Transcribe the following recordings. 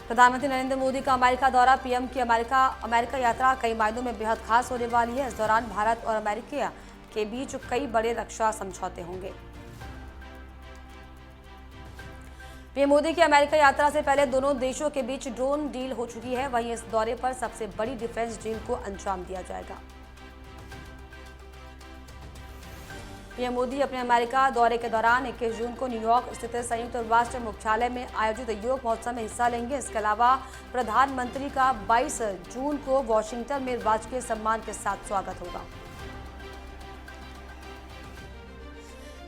प्रधानमंत्री नरेंद्र मोदी का अमेरिका दौरा। पीएम की अमेरिका यात्रा कई मायनों में बेहद खास होने वाली है। इस दौरान भारत और अमेरिका के बीच कई बड़े रक्षा समझौते होंगे। पीएम मोदी की अमेरिका यात्रा से पहले दोनों देशों के बीच ड्रोन डील हो चुकी है। वहीं इस दौरे पर सबसे बड़ी डिफेंस डील को अंजाम दिया जाएगा। पीएम मोदी अपने अमेरिका दौरे के दौरान 21 जून को न्यूयॉर्क स्थित संयुक्त राष्ट्र मुख्यालय में आयोजित योग महोत्सव में हिस्सा लेंगे। इसके अलावा प्रधानमंत्री का 22 जून को वॉशिंगटन में राजकीय सम्मान के साथ स्वागत होगा।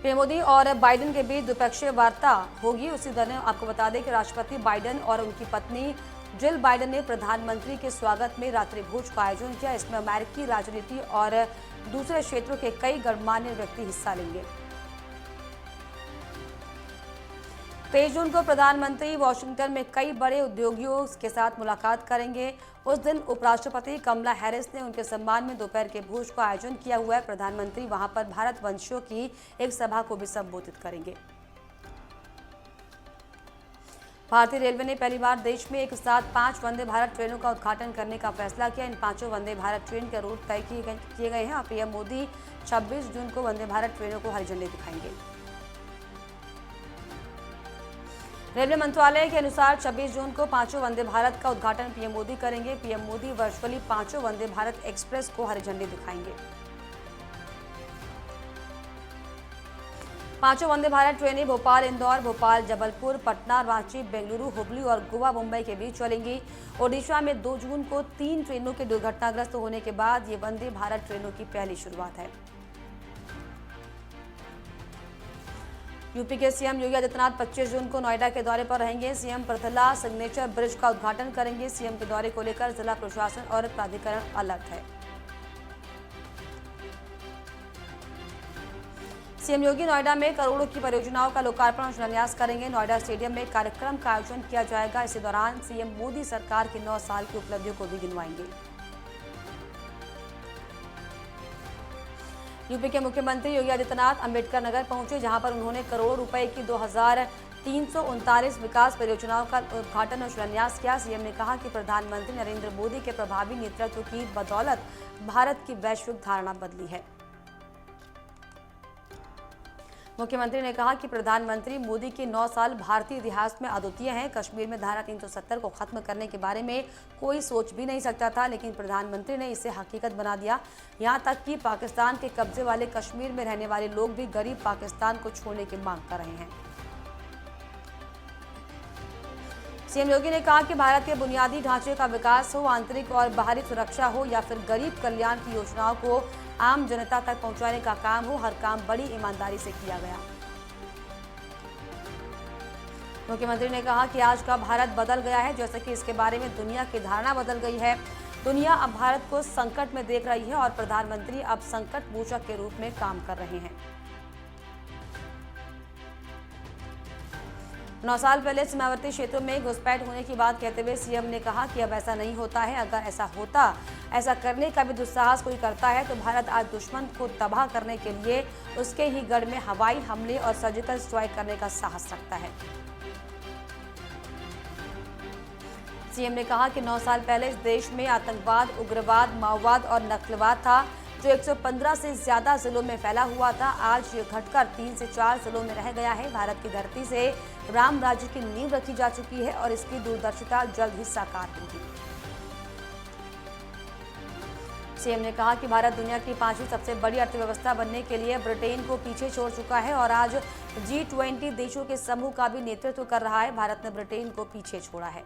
पीएम मोदी और बाइडेन के बीच द्विपक्षीय वार्ता होगी। उसी दौरान आपको बता दें कि राष्ट्रपति बाइडेन और उनकी पत्नी जिल बाइडेन ने प्रधानमंत्री के स्वागत में रात्रि भोज का आयोजन किया। इसमें अमेरिकी राजनीति और दूसरे क्षेत्रों के कई गणमान्य व्यक्ति हिस्सा लेंगे। 23 जून को प्रधानमंत्री वॉशिंगटन में कई बड़े उद्योगियों के साथ मुलाकात करेंगे। उस दिन उपराष्ट्रपति कमला हैरिस ने उनके सम्मान में दोपहर के भोज का आयोजन किया हुआ है। प्रधानमंत्री वहां पर भारत वंशियों की एक सभा को भी संबोधित करेंगे। भारतीय रेलवे ने पहली बार देश में एक साथ 5 वंदे भारत ट्रेनों का उद्घाटन करने का फैसला किया। इन 5 वंदे भारत ट्रेन के रूट तय किए गए हैं और पीएम मोदी 26 जून को वंदे भारत ट्रेनों को हरी झंडी दिखाएंगे। रेलवे मंत्रालय के अनुसार 26 जून को 5 वंदे भारत का उद्घाटन पीएम मोदी करेंगे। PM Modi virtually 5 Vande Bharat express को हरी झंडी दिखाएंगे। 5 वंदे भारत ट्रेनें भोपाल इंदौर, भोपाल जबलपुर, पटना रांची, बेंगलुरु हुबली और गोवा मुंबई के बीच चलेंगी। ओडिशा में 2 जून को 3 ट्रेनों के दुर्घटनाग्रस्त होने के बाद ये वंदे भारत ट्रेनों की पहली शुरुआत है। यूपी के सीएम योगी आदित्यनाथ 25 जून को नोएडा के दौरे पर रहेंगे। सीएम पृथला सिग्नेचर ब्रिज का उद्घाटन करेंगे। सीएम के दौरे को लेकर जिला प्रशासन और प्राधिकरण अलर्ट है। सीएम योगी नोएडा में करोड़ों की परियोजनाओं का लोकार्पण और शिलान्यास करेंगे। नोएडा स्टेडियम में कार्यक्रम का आयोजन किया जाएगा। इसी दौरान सीएम मोदी सरकार की 9 साल की उपलब्धियों को भी गिनवाएंगे। यूपी के मुख्यमंत्री योगी आदित्यनाथ अंबेडकर नगर पहुंचे, जहां पर उन्होंने करोड़ों रुपए की 2339 विकास परियोजनाओं का उद्घाटन और शिलान्यास किया। सीएम ने कहा कि प्रधानमंत्री नरेंद्र मोदी के प्रभावी नेतृत्व की बदौलत भारत की वैश्विक धारणा बदली है। मुख्यमंत्री ने कहा कि प्रधानमंत्री मोदी के 9 साल भारतीय इतिहास में अद्वितीय हैं। कश्मीर में धारा 370 को खत्म करने के बारे में कोई सोच भी नहीं सकता था, लेकिन प्रधानमंत्री ने इसे हकीकत बना दिया। यहां तक कि पाकिस्तान के कब्जे वाले कश्मीर में रहने वाले लोग भी गरीब पाकिस्तान को छोड़ने की मांग कर रहे हैं। सीएम योगी ने कहा कि भारत के बुनियादी ढांचे का विकास हो, आंतरिक और बाहरी सुरक्षा हो या फिर गरीब कल्याण की योजनाओं को आम जनता तक पहुंचाने का काम हो, हर काम बड़ी ईमानदारी से किया गया। मुख्यमंत्री ने कहा कि आज का भारत बदल गया है, जैसे कि इसके बारे में दुनिया की धारणा बदल गई है। दुनिया अब भारत को संकट में देख रही है और प्रधानमंत्री अब संकट मोचक के रूप में काम कर रहे हैं। 9 साल पहले सीमावर्ती क्षेत्रों में घुसपैठ होने की बात कहते हुए सीएम ने कहा कि अब ऐसा नहीं होता है। अगर ऐसा होता, ऐसा करने का भी दुस्साहस कोई करता है तो भारत आज दुश्मन को तबाह करने के लिए उसके ही गढ़ में हवाई हमले और सर्जिकल स्ट्राइक करने का साहस रखता है। सीएम ने कहा कि 9 साल पहले इस देश में आतंकवाद, उग्रवाद, माओवाद और नक्सलवाद था, जो 115 से ज्यादा जिलों में फैला हुआ था। आज ये घटकर 3 से 4 जिलों में रह गया है। भारत की धरती से राम राज्य की नींव रखी जा चुकी है और इसकी दूरदर्शिता जल्द ही साकार होगी। सीएम ने कहा कि भारत दुनिया की 5वीं सबसे बड़ी अर्थव्यवस्था बनने के लिए ब्रिटेन को पीछे छोड़ चुका है और आज G20 देशों के समूह का भी नेतृत्व कर रहा है। भारत ने ब्रिटेन को पीछे छोड़ा है।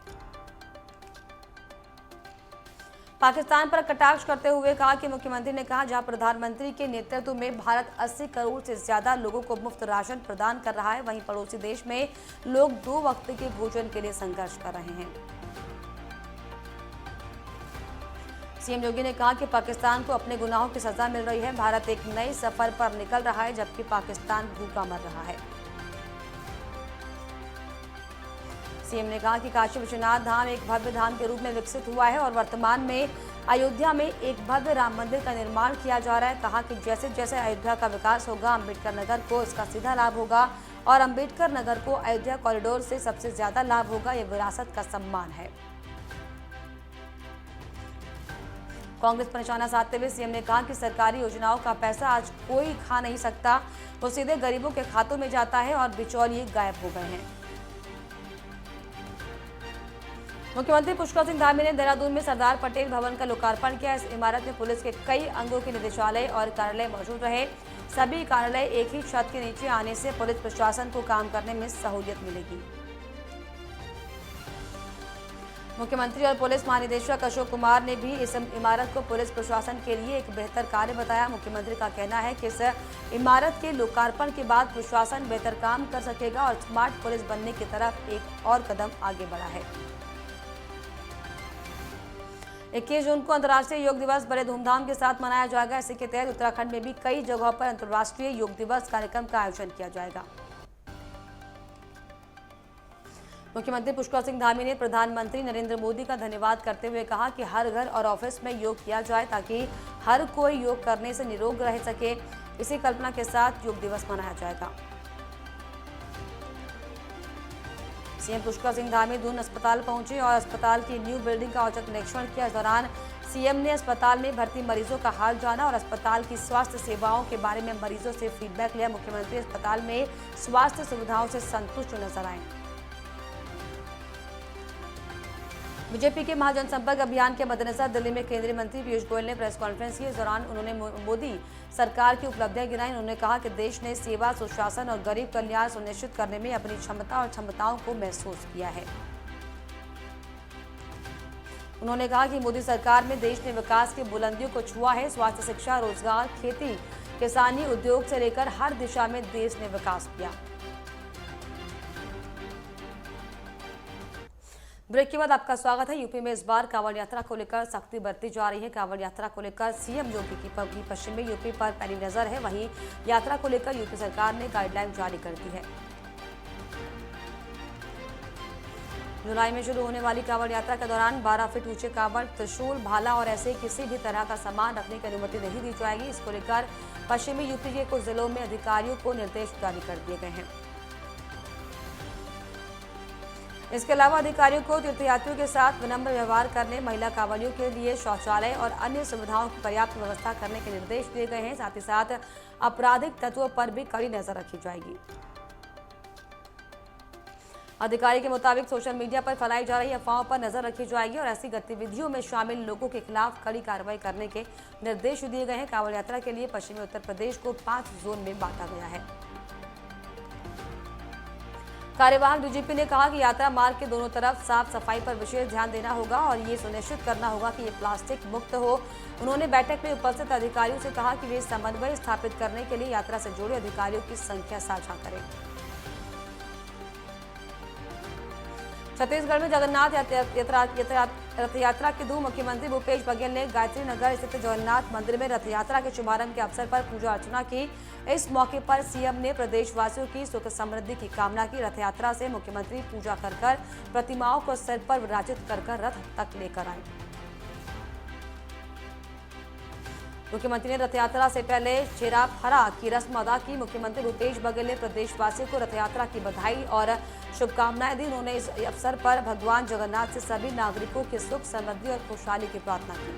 पाकिस्तान पर कटाक्ष करते हुए कहा कि मुख्यमंत्री ने कहा, जहां प्रधानमंत्री के नेतृत्व में भारत 80 करोड़ से ज्यादा लोगों को मुफ्त राशन प्रदान कर रहा है, वहीं पड़ोसी देश में लोग 2 वक्त के भोजन के लिए संघर्ष कर रहे हैं। सीएम योगी ने कहा कि पाकिस्तान को अपने गुनाहों की सजा मिल रही है। भारत एक नए सफर पर निकल रहा है, जबकि पाकिस्तान भूखा मर रहा है। सीएम ने कहा कि काशी विश्वनाथ धाम एक भव्य धाम के रूप में विकसित हुआ है और वर्तमान में अयोध्या में एक भव्य राम मंदिर का निर्माण किया जा रहा है। कहा कि जैसे जैसे अयोध्या का विकास होगा, अंबेडकर नगर को इसका सीधा लाभ होगा और अंबेडकर नगर को अयोध्या कॉरिडोर से सबसे ज्यादा लाभ होगा। यह विरासत का सम्मान है। कांग्रेस पर निशाना साधते हुए सीएम ने कहा कि सरकारी योजनाओं का पैसा आज कोई खा नहीं सकता, वो सीधे गरीबों के खातों में जाता है और बिचौलिए गायब हो गए हैं। मुख्यमंत्री पुष्कर सिंह धामी ने देहरादून में सरदार पटेल भवन का लोकार्पण किया। इस इमारत में पुलिस के कई अंगों के निदेशालय और कार्यालय मौजूद रहे। सभी कार्यालय एक ही छत के नीचे आने से पुलिस प्रशासन को काम करने में सहूलियत मिलेगी। मुख्यमंत्री और पुलिस महानिदेशक अशोक कुमार ने भी इस इमारत को पुलिस प्रशासन के लिए एक बेहतर कार्य बताया। मुख्यमंत्री का कहना है कि इस इमारत के लोकार्पण के बाद प्रशासन बेहतर काम कर सकेगा और स्मार्ट पुलिस बनने की तरफ एक और कदम आगे बढ़ा है। 21 जून को अंतर्राष्ट्रीय योग दिवस बड़े धूमधाम के साथ मनाया जाएगा। इसी के तहत उत्तराखंड में भी कई जगहों पर अंतर्राष्ट्रीय योग दिवस कार्यक्रम का आयोजन किया जाएगा। मुख्यमंत्री पुष्कर सिंह धामी ने प्रधानमंत्री नरेंद्र मोदी का धन्यवाद करते हुए कहा कि हर घर और ऑफिस में योग किया जाए ताकि हर कोई योग करने से निरोग रह सके। इसी कल्पना के साथ योग दिवस मनाया जाएगा। सीएम पुष्कर सिंह धामी दून अस्पताल पहुंचे और अस्पताल की न्यू बिल्डिंग का औचक निरीक्षण किया। इस दौरान सीएम ने अस्पताल में भर्ती मरीजों का हाल जाना और अस्पताल की स्वास्थ्य सेवाओं के बारे में मरीजों से फीडबैक लिया। मुख्यमंत्री अस्पताल में स्वास्थ्य सुविधाओं से संतुष्ट नजर आए। बीजेपी के महाजनसंपर्क अभियान के मद्देनजर दिल्ली में केंद्रीय मंत्री पीयूष गोयल ने प्रेस कॉन्फ्रेंस की। इस दौरान उन्होंने मोदी सरकार की उपलब्धियां गिनाई। उन्होंने कहा कि देश ने सेवा, सुशासन और गरीब कल्याण सुनिश्चित करने में अपनी क्षमता और क्षमताओं को महसूस किया है। उन्होंने कहा कि मोदी सरकार में देश ने विकास की बुलंदियों को छुआ है। स्वास्थ्य, शिक्षा, रोजगार, खेती, किसानी, उद्योग से लेकर हर दिशा में देश ने विकास किया। ब्रेक के बाद आपका स्वागत है। यूपी में इस बार कांवड़ यात्रा को लेकर सख्ती बरती जा रही है। कांवड़ यात्रा को लेकर सीएम योगी की पश्चिम में यूपी पर पैनी नजर है। वहीं यात्रा को लेकर यूपी सरकार ने गाइडलाइन जारी कर दी है। जुलाई में शुरू होने वाली कांवड़ यात्रा के दौरान 12 फीट ऊंचे कांवड़, त्रिशूल, भाला और ऐसे किसी भी तरह का सामान रखने की अनुमति नहीं दी जाएगी। इसको लेकर पश्चिमी यूपी के कुछ जिलों में अधिकारियों को निर्देश जारी कर दिए गए हैं। इसके अलावा अधिकारियों को तीर्थयात्रियों के साथ विनम्र व्यवहार करने, महिला कांवड़ियों के लिए शौचालय और अन्य सुविधाओं की पर्याप्त व्यवस्था करने के निर्देश दिए गए हैं। साथ ही साथ आपराधिक तत्वों पर भी कड़ी नजर रखी जाएगी। अधिकारी के मुताबिक सोशल मीडिया पर फैलाई जा रही अफवाहों पर नजर रखी जाएगी और ऐसी गतिविधियों में शामिल लोगों के खिलाफ कड़ी कार्रवाई करने के निर्देश दिए गए हैं। कांवड़ यात्रा के लिए पश्चिमी उत्तर प्रदेश को 5 जोन में बांटा गया है। कार्यवाहक डीजीपी ने कहा कि यात्रा मार्ग के दोनों तरफ साफ सफाई पर विशेष ध्यान देना होगा और ये सुनिश्चित करना होगा कि ये प्लास्टिक मुक्त हो। उन्होंने बैठक में उपस्थित अधिकारियों से कहा कि वे समन्वय स्थापित करने के लिए यात्रा से जुड़े अधिकारियों की संख्या साझा करें। छत्तीसगढ़ में जगन्नाथ रथ यात्रा की धूम। मुख्यमंत्री भूपेश बघेल ने गायत्री नगर स्थित जगन्नाथ मंदिर में रथ यात्रा के शुभारंभ के अवसर पर पूजा अर्चना की। इस मौके पर सीएम ने प्रदेशवासियों की सुख समृद्धि की कामना की। रथ यात्रा से मुख्यमंत्री पूजा कर प्रतिमाओं को सिर पर विराजित कर रथ तक लेकर आए। मुख्यमंत्री ने रथ यात्रा से पहले छेरा फरा की रस्म अदा की। मुख्यमंत्री भूपेश बघेल ने प्रदेशवासियों को रथ यात्रा की बधाई और शुभकामनाएं दी। उन्होंने इस अवसर पर भगवान जगन्नाथ से सभी नागरिकों की सुख समृद्धि और खुशहाली की प्रार्थना की।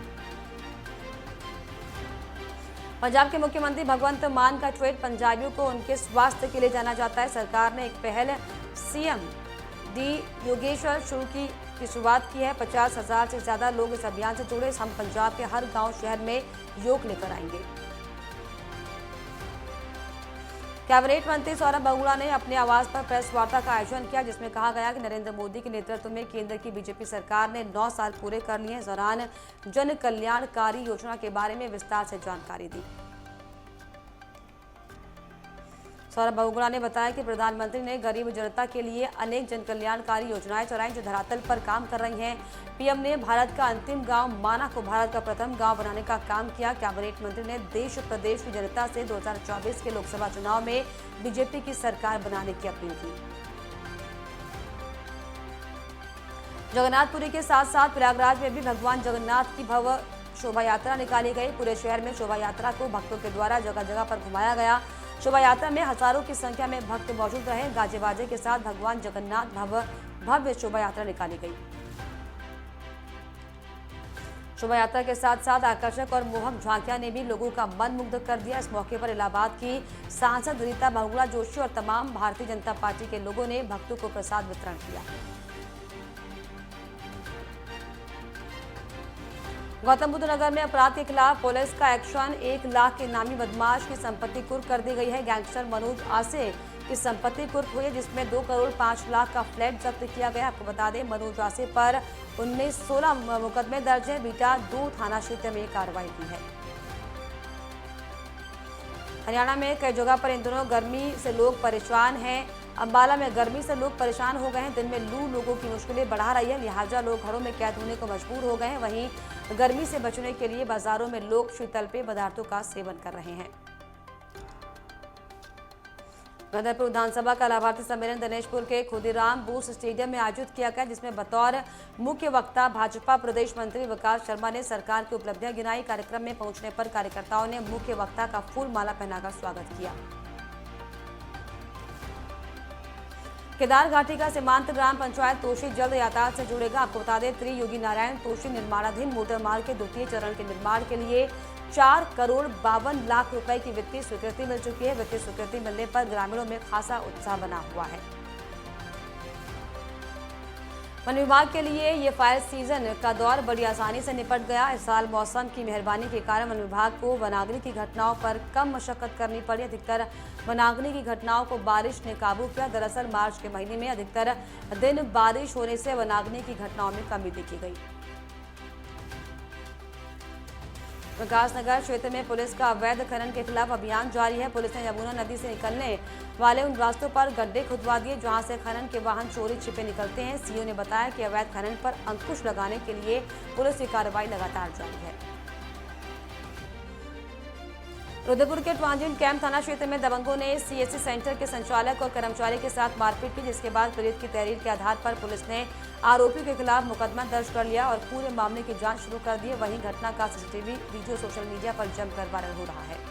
पंजाब के मुख्यमंत्री भगवंत मान का ट्वीट। पंजाबियों को उनके स्वास्थ्य के लिए जाना जाता है। सरकार ने एक पहल सीएम डी योगेश्वर शुरू की शुरुआत की है। 50,000 से ज्यादा लोग इस अभियान से जुड़े। हम पंजाब के हर गांव शहर में योग लेकर आएंगे। कैबिनेट मंत्री सौरभ बगुड़ा ने अपने आवास पर प्रेस वार्ता का आयोजन किया, जिसमें कहा गया कि नरेंद्र मोदी के नेतृत्व में केंद्र की बीजेपी सरकार ने 9 साल पूरे कर लिए। इस दौरान जन कल्याणकारी योजना के बारे में विस्तार से जानकारी दी। सौरभ बगुड़ा ने बताया कि प्रधानमंत्री ने गरीब जनता के लिए अनेक जन कल्याणकारी योजनाएं चलाई जो धरातल पर काम कर रही हैं। पीएम ने भारत का अंतिम गांव माना को भारत का प्रथम गांव बनाने का काम किया। कैबिनेट मंत्री ने देश प्रदेश की जनता से 2024 के लोकसभा चुनाव में बीजेपी की सरकार बनाने की अपील की। जगन्नाथपुरी के साथ साथ प्रयागराज में भी भगवान जगन्नाथ की भव्य शोभा यात्रा निकाली गई। पूरे शहर में शोभा यात्रा को भक्तों के द्वारा जगह जगह पर घुमाया गया। शोभा यात्रा में हजारों की संख्या में भक्त मौजूद रहे। गाजे बाजे के साथ भगवान जगन्नाथ भव्य शोभा यात्रा निकाली गई। शोभा यात्रा के साथ साथ आकर्षक और मोहक झांकियां ने भी लोगों का मन मुग्ध कर दिया। इस मौके पर इलाहाबाद की सांसद रीता बहुगुणा जोशी और तमाम भारतीय जनता पार्टी के लोगों ने भक्तों को प्रसाद वितरण किया। गौतम बुद्ध नगर में अपराध के खिलाफ पुलिस का एक्शन। 1 लाख के नामी बदमाश की संपत्ति कुर्क कर दी गई है। गैंगस्टर मनोज आसे की संपत्ति कुर्क हुई है, जिसमें 2 करोड़ 5 लाख का फ्लैट जब्त किया गया। आपको बता दें, मनोज आसे पर 16 मुकदमे दर्ज है। बीटा 2 थाना क्षेत्र में कार्रवाई की है। हरियाणा में कई जगह पर इन दिनों गर्मी से लोग परेशान हैं। अंबाला में गर्मी से लोग परेशान हो गए हैं। दिन में लू लोगों की मुश्किलें बढ़ा रही है, लिहाजा लोग घरों में कैद होने को मजबूर हो गए हैं। वहीं गर्मी से बचने के लिए बाजारों में लोग शीतल पेय पदार्थों का सेवन कर रहे हैं। गदरपुर विधानसभा का लाभार्थी सम्मेलन दिनेशपुर के खुदीराम बोस स्टेडियम में आयोजित किया गया, जिसमें बतौर मुख्य वक्ता भाजपा प्रदेश मंत्री विकास शर्मा ने सरकार की उपलब्धियां गिनाई। कार्यक्रम में पहुंचने पर कार्यकर्ताओं ने मुख्य वक्ता का फूल माला पहनाकर स्वागत किया। केदार घाटी का सीमांत ग्राम पंचायत तोशी जल्द यातायात से जुड़ेगा। आपको बता दें, त्रियोगी नारायण तोशी निर्माणाधीन मोटर मार्ग के 2य चरण के निर्माण के लिए 4 करोड़ 52 लाख रुपए की वित्तीय स्वीकृति मिल चुकी है। वित्तीय स्वीकृति मिलने पर ग्रामीणों में खासा उत्साह बना हुआ है। वन विभाग के लिए ये फायर सीजन का दौर बड़ी आसानी से निपट गया। इस साल मौसम की मेहरबानी के कारण वन विभाग को वनाग्नि की घटनाओं पर कम मशक्कत करनी पड़ी। अधिकतर वनाग्नि की घटनाओं को बारिश ने काबू किया। दरअसल मार्च के महीने में अधिकतर दिन बारिश होने से वनाग्नि की घटनाओं में कमी देखी गई। विकासनगर क्षेत्र में पुलिस का अवैध खनन के खिलाफ अभियान जारी है। पुलिस ने यमुना नदी से निकलने वाले उन रास्तों पर गड्ढे खुदवा दिए जहां से खनन के वाहन चोरी छिपे निकलते हैं। सीओ ने बताया कि अवैध खनन पर अंकुश लगाने के लिए पुलिस की कार्रवाई लगातार जारी है। रुद्रपुर के ट्रांजिट कैंप थाना क्षेत्र में दबंगों ने सीएससी सेंटर के संचालक और कर्मचारी के साथ मारपीट की, जिसके बाद पीड़ित की तहरीर के आधार पर पुलिस ने आरोपी के खिलाफ मुकदमा दर्ज कर लिया और पूरे मामले की जांच शुरू कर दी है। वहीं घटना का सीसीटीवी वीडियो सोशल मीडिया पर जमकर वायरल हो रहा है।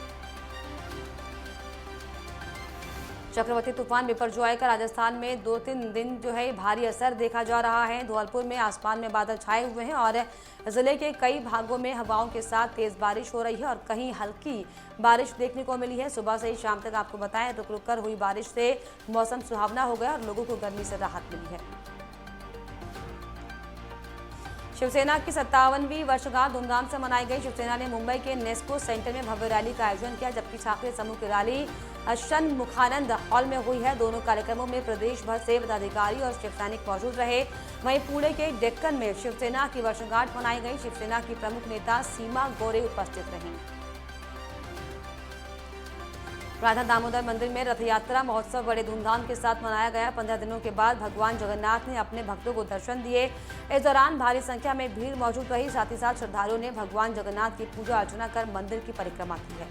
चक्रवाती तूफान बिपरजॉय का राजस्थान में 2-3 दिन भारी असर देखा जा रहा है। धौलपुर में आसमान में बादल छाए हुए हैं और जिले के कई भागों में हवाओं के साथ तेज बारिश हो रही है और कहीं हल्की बारिश देखने को मिली है। सुबह से ही शाम तक आपको बताएं, रुक रुक कर हुई बारिश से मौसम सुहावना हो गया और लोगों को गर्मी से राहत मिली है। शिवसेना की 57वीं वर्षगांठ धूमधाम से मनाई गई। शिवसेना ने मुंबई के नेस्को सेंटर में भव्य रैली का आयोजन किया, जबकि ठाकरे समूह की रैली षणमुखानंद हॉल में हुई है। दोनों कार्यक्रमों में प्रदेश भर से पदाधिकारी और शिव सैनिक मौजूद रहे। वहीं पुणे के डेक्कन में शिवसेना की वर्षगांठ मनाई गई। शिवसेना की प्रमुख नेता सीमा गोरे उपस्थित रहीं। राधा दामोदर मंदिर में रथ यात्रा महोत्सव बड़े धूमधाम के साथ मनाया गया। 15 दिनों के बाद भगवान जगन्नाथ ने अपने भक्तों को दर्शन दिए। इस दौरान भारी संख्या में भीड़ मौजूद रही। साथ ही साथ श्रद्धालुओं ने भगवान जगन्नाथ की पूजा अर्चना कर मंदिर की परिक्रमा की है।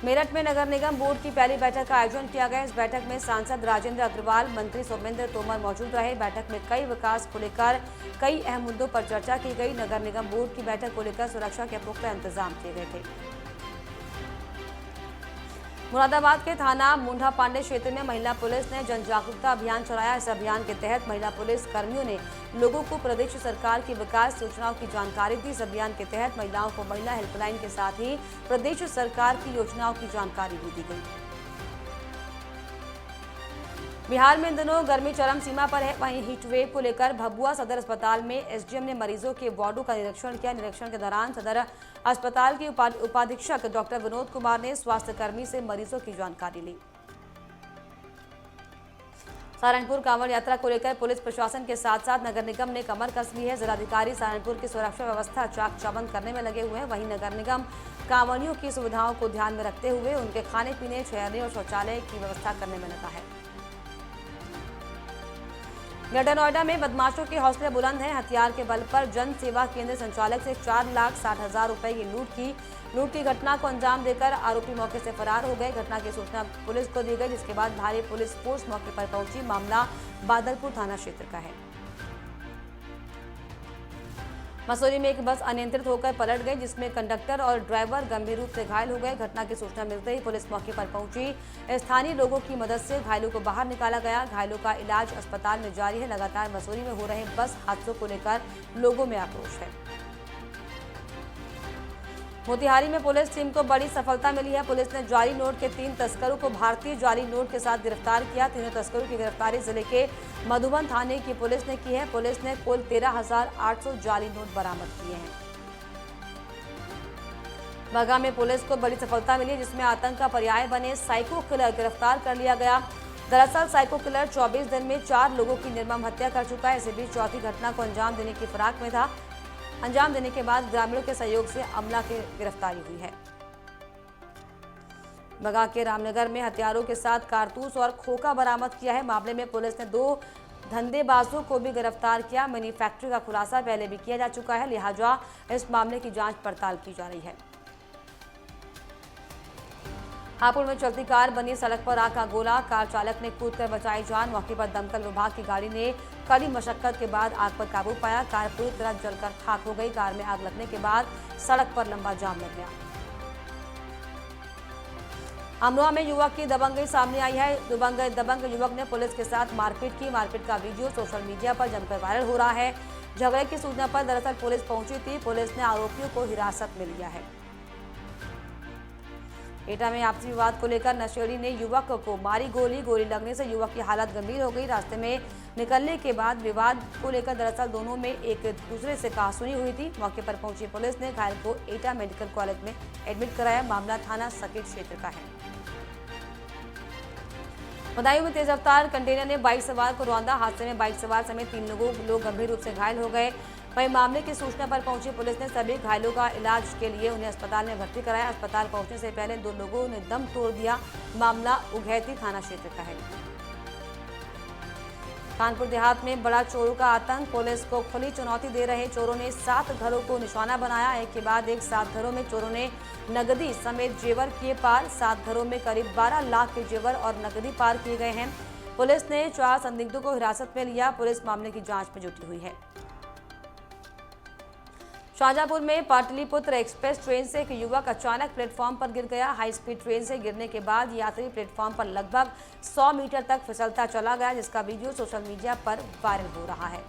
मेरठ में नगर निगम बोर्ड की पहली बैठक का आयोजन किया गया। इस बैठक में सांसद राजेंद्र अग्रवाल, मंत्री सौमेंद्र तोमर मौजूद रहे। बैठक में कई विकास को लेकर कई अहम मुद्दों पर चर्चा की गई। नगर निगम बोर्ड की बैठक को लेकर सुरक्षा के पुख्ता इंतजाम किए गए थे। मुरादाबाद के थाना मुंडा पांडे क्षेत्र में महिला पुलिस ने जन जागरूकता अभियान चलाया। इस अभियान के तहत महिला पुलिस कर्मियों ने लोगों को प्रदेश सरकार की विकास योजनाओं की जानकारी दी। इस अभियान के तहत महिलाओं को महिला हेल्पलाइन के साथ ही प्रदेश सरकार की योजनाओं की जानकारी भी दी गई। बिहार में इन दिनों गर्मी चरम सीमा पर है। वहीं हीटवेव को लेकर भभुआ सदर अस्पताल में एसडीएम ने मरीजों के वार्डों का निरीक्षण किया। निरीक्षण के दौरान सदर अस्पताल के उपाधीक्षक डॉक्टर विनोद कुमार ने स्वास्थ्यकर्मी से मरीजों की जानकारी ली। सहारनपुर कांवड़ यात्रा को लेकर पुलिस प्रशासन के साथ साथ नगर निगम ने कमर कस ली है। जिलाधिकारी सहारनपुर की सुरक्षा व्यवस्था चाक चौबंद करने में लगे हुए हैं। वहीं नगर निगम कांवड़ियों की सुविधाओं को ध्यान में रखते हुए उनके खाने पीने, ठहरने और शौचालय की व्यवस्था करने में लगा है। ग्रेटर नोएडा में बदमाशों के हौसले बुलंद हैं। हथियार के बल पर जन सेवा केंद्र संचालक से 4,60,000 रुपए की लूट की घटना को अंजाम देकर आरोपी मौके से फरार हो गए। घटना की सूचना पुलिस को दी गई, जिसके बाद भारी पुलिस फोर्स मौके पर पहुंची। मामला बादलपुर थाना क्षेत्र का है। मसूरी में एक बस अनियंत्रित होकर पलट गई, जिसमें कंडक्टर और ड्राइवर गंभीर रूप से घायल हो गए। घटना की सूचना मिलते ही पुलिस मौके पर पहुंची। स्थानीय लोगों की मदद से घायलों को बाहर निकाला गया। घायलों का इलाज अस्पताल में जारी है। लगातार मसूरी में हो रहे बस हादसों को लेकर लोगों में आक्रोश है। मोतिहारी में पुलिस टीम को बड़ी सफलता मिली है। पुलिस ने जाली नोट के 3 तस्करों को भारतीय जाली नोट के साथ गिरफ्तार किया। तीनों तस्करों की गिरफ्तारी जिले के मधुबन थाने की पुलिस ने की है। पुलिस ने कुल 13,800 जाली नोट बरामद किए हैं। बगा में पुलिस को बड़ी सफलता मिली, जिसमें आतंक का पर्याय बने साइको किलर गिरफ्तार कर लिया गया। दरअसल साइको किलर 24 दिन में 4 लोगों की निर्मम हत्या कर चुका है। इसी बीच चौथी घटना को अंजाम देने की फिराक में था। अंजाम देने के बाद ग्रामीणों के सहयोग से अमला की गिरफ्तारी हुई है। बगा के रामनगर में हथियारों के साथ कारतूस और खोखा बरामद किया है। मामले में पुलिस ने 2 धंधेबाजों को भी गिरफ्तार किया। मिनी फैक्ट्री का खुलासा पहले भी किया जा चुका है, लिहाजा इस मामले की जांच पड़ताल की जा रही है। हापुड़ में चलती कार बनी सड़क पर आग का गोला। कार चालक ने कूदकर बचाई जान। मौके पर दमकल विभाग की गाड़ी ने कड़ी मशक्कत के बाद आग पर काबू पाया। कार पूरी तरह जलकर खाक हो गई। कार में आग लगने के बाद सड़क पर लंबा जाम लग गया। अमरोहा में युवक की दबंगई सामने आई है। दबंग युवक ने पुलिस के साथ मारपीट की। मारपीट का वीडियो सोशल मीडिया पर जमकर वायरल हो रहा है। झगड़े की सूचना पर दरअसल पुलिस पहुंची थी। पुलिस ने आरोपियों को हिरासत में लिया है। एटा में आपसी विवाद को लेकर नशेड़ी ने युवक को मारी गोली। गोली लगने से युवक की हालत गंभीर हो गई। रास्ते में निकलने के बाद विवाद को लेकर दरअसल दोनों में एक दूसरे से कहासुनी हुई थी। मौके पर पहुंची पुलिस ने घायल को एटा मेडिकल कॉलेज में एडमिट कराया। मामला थाना सकेत क्षेत्र का है। बदायूं में तेज रफ्तार कंटेनर ने बाइक सवार को रौंदा। हादसे में बाइक सवार समेत 3 लोग गंभीर रूप से घायल हो गए। वहीं मामले की सूचना पर पहुंची पुलिस ने सभी घायलों का इलाज के लिए उन्हें अस्पताल में भर्ती कराया। अस्पताल पहुंचने से पहले 2 लोगों ने दम तोड़ दिया। मामला उघैती थाना क्षेत्र का है। कानपुर देहात में बड़ा चोरों का आतंक। पुलिस को खुली चुनौती दे रहे चोरों ने 7 घरों को निशाना बनाया। एक के बाद एक 7 घरों में चोरों ने नकदी समेत जेवर किए पार। 7 घरों में करीब 12 लाख के जेवर और नकदी पार किए गए हैं। पुलिस ने 4 संदिग्धों को हिरासत में लिया। पुलिस मामले की जांच में जुटी हुई है। शाहजहांपुर में पाटलिपुत्र एक्सप्रेस ट्रेन से एक युवक अचानक प्लेटफॉर्म पर गिर गया। हाई स्पीड ट्रेन से गिरने के बाद यात्री प्लेटफॉर्म पर लगभग 100 मीटर तक फिसलता चला गया, जिसका वीडियो सोशल मीडिया पर वायरल हो रहा है।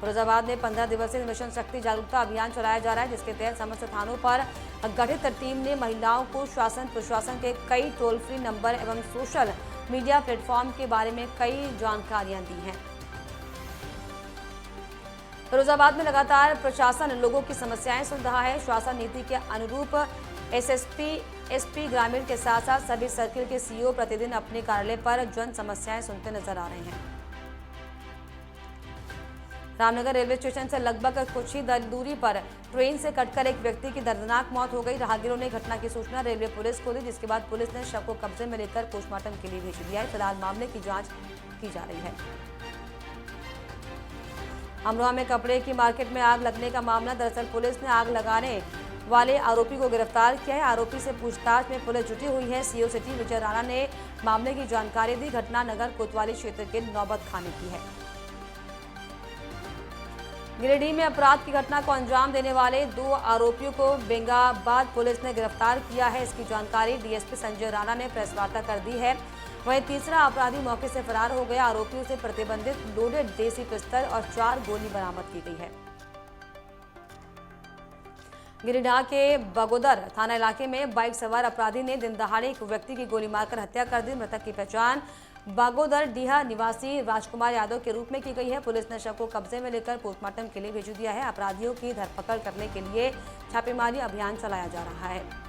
फिरोजाबाद में 15 दिवसीय मिशन शक्ति जागरूकता अभियान चलाया जा रहा है, जिसके तहत समस्त थानों पर गठित टीम ने महिलाओं को शासन प्रशासन के कई टोल फ्री नंबर एवं सोशल मीडिया प्लेटफॉर्म के बारे में कई जानकारियां दी हैं। फिरोजाबाद में लगातार प्रशासन लोगों की समस्याएं सुन रहा है। शासन नीति के अनुरूप एसपी ग्रामीण के साथ साथ सभी सर्किल के सीईओ प्रतिदिन अपने कार्यालय पर जन समस्याएं सुनते नजर आ रहे हैं। रामनगर रेलवे स्टेशन से लगभग कुछ ही दूरी पर ट्रेन से कटकर एक व्यक्ति की दर्दनाक मौत हो गई। राहगीरों ने घटना की सूचना रेलवे पुलिस को दी, जिसके बाद पुलिस ने शव को कब्जे में लेकर पोस्टमार्टम के लिए भेज दिया है। फिलहाल मामले की जाँच की जा रही है। अमरोहा में कपड़े की मार्केट में आग लगने का मामला। दरअसल पुलिस ने आग लगाने वाले आरोपी को गिरफ्तार किया है। आरोपी से पूछताछ में पुलिस जुटी हुई है। सीओ सिटी विजय राणा ने मामले की जानकारी दी। घटना नगर कोतवाली क्षेत्र के नौबत खाने की है। गिरिडीह में अपराध की घटना को अंजाम देने वाले 2 आरोपियों को बेंगाबाद पुलिस ने गिरफ्तार किया है। इसकी जानकारी डीएसपी संजय राणा ने प्रेस वार्ता कर दी है। वहीं तीसरा अपराधी मौके से फरार हो गया। आरोपियों से प्रतिबंधित लोडेड देसी पिस्तल और 4 गोली बरामद की गई है। गिरिडीह के बगोदर थाना इलाके में बाइक सवार अपराधी ने दिन दहाड़े एक व्यक्ति की गोली मारकर हत्या कर दी। मृतक की पहचान बागोदर डीहा निवासी राजकुमार यादव के रूप में की गई है। पुलिस ने शव को कब्जे में लेकर पोस्टमार्टम के लिए भेज दिया है। अपराधियों की धरपकड़ करने के लिए छापेमारी अभियान चलाया जा रहा है।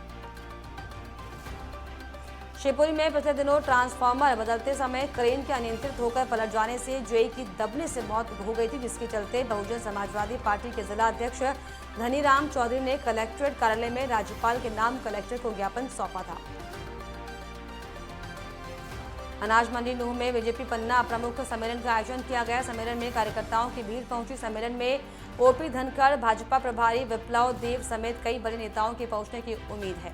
शिवपुरी में पिछले दिनों ट्रांसफार्मर बदलते समय क्रेन के अनियंत्रित होकर पलट जाने से जेई की दबने से मौत हो गई थी, जिसके चलते बहुजन समाजवादी पार्टी के जिला अध्यक्ष धनीराम चौधरी ने कलेक्ट्रेट कार्यालय में राज्यपाल के नाम कलेक्टर को ज्ञापन सौंपा था। अनाज मंडी नूह में बीजेपी पन्ना प्रमुख सम्मेलन का आयोजन किया गया। सम्मेलन में कार्यकर्ताओं की भीड़ पहुंची। सम्मेलन में ओपी धनखड़, भाजपा प्रभारी विप्लव देव समेत कई बड़े नेताओं के पहुंचने की उम्मीद है।